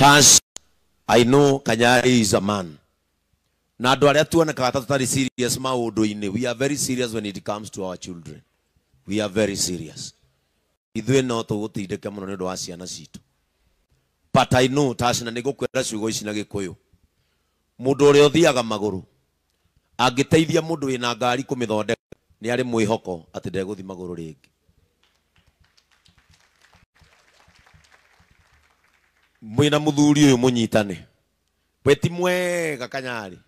Tash, I know Kanyari is a man. Na ndo aria tuoneka tatari serious maundu-ini. We are very serious when it comes to our children. We are very serious. Ithuĩ no tũgũtindĩke mũno nĩ ũndũ wa ciana citũ. But I know Tash, na nĩngũkwĩra ciugo ici na Gĩkũyũ. Mũndũ ũrĩa ũthiaga magũrũ angĩteithia mũndũ wĩna ngari kũmĩthondeka nĩ arĩ mwĩhoko atĩ ndegũthi magũrũ rĩngĩ. Mwĩna mũthuri ũyũ mũnyitane. We ti mwega Kanyari.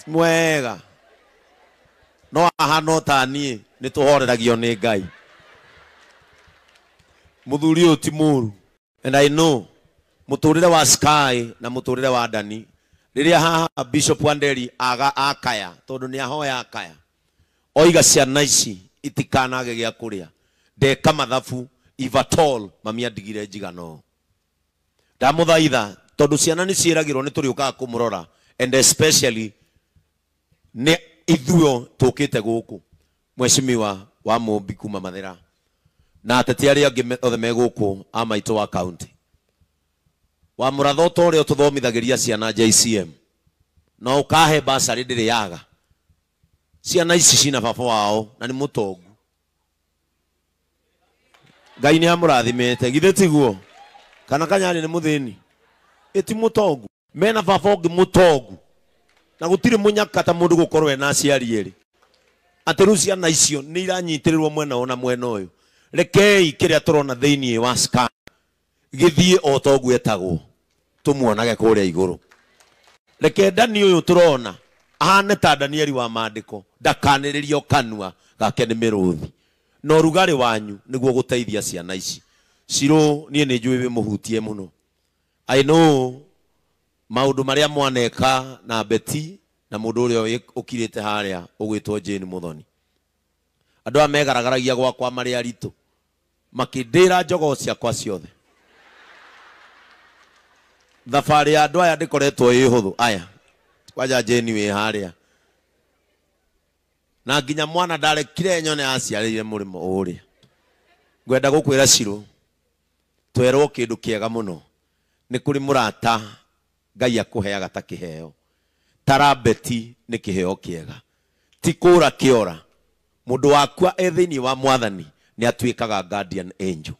Mwega. No ahana ta niĩ nĩ tũhoreragio nĩ Ngai. Mũthuri ũyũ ti mũru. And I know mũtũrĩre wa Sky na mũtũrĩre wa Dani rĩrĩa haha Bishop Wanderi akaya tondũ nĩ ahoya akaya. Oiga ciana ici itikanage gĩa kũrĩa. Ndeka mathabu if at all mami andigire njigano. Ndamũthaitha tondũ ciana nĩ ciĩragĩrwo nĩ tũrĩũkaga kũmũrora, and especially nĩ ithuĩ tũkĩte gũkũ. Mheshimiwa wa Mũmbi kuma Mathĩra na ateti arĩa angĩ othe me gũkũ a maitũ wa county. Wa mũratho ũrĩa tũthomithagĩria ciana JCM no ũkahe basarĩ ndĩrĩ yaga. Ciana ici cina baba wao na nĩ mũtongu. Ngai nĩ amũrathimĩte githĩ tiguo? Kana Kanyari nĩ mũthĩni? Eti mũtongu. Mena baba ũngĩ mũtongu. Na gũtirĩ mũnyaka ta mũndũ gũkorwo ena aciari erĩ. Atĩ rĩu ciana icio nĩ iranyitĩrĩrwo mwena ona mwena ũyũ. Rekei kĩrĩa tũrona thĩinĩ wa Sky gĩthiĩ o ta ũguo etagwo. Tũmuonage kũrĩa igũrũ. Reke Dani ũyũ tũrona ahane ta Danieli wa Maandĩko, ndakanĩrĩrio kanua gake nĩ mĩrũthi. No rugarĩ wanyu nĩguo gũteithia ciana ici. Ciro niĩ nĩ njũĩ wĩ mũhutie mũno. I know maũndũ marĩa mwaneka na Beti na mũndũ ũrĩa ũkirĩte harĩa ũgwĩtwo Jane Muthoni. Andũ amegaragaragia gwakwa marĩ aritũ makĩndĩra njogoo ciakwa ciothe. Thabarĩ ya andũ aya ndĩkoretwo ĩ hũthũ. Aya kwaja Jane wĩ harĩa na nginya mwana ndarekire nyone aciarĩire mũrĩmo ũrĩa. Ngwenda gũkwĩra Ciro twerwo kĩndũ kĩega mũno. Nĩ kũrĩ mũrata Ngai akũheaga ta kĩheo. Tara Beti nĩ kĩheo kĩega. Ti kũra kĩora. Mũndũ wakwa thĩinĩ wa Mwathani nĩ atuĩkaga guardian angel.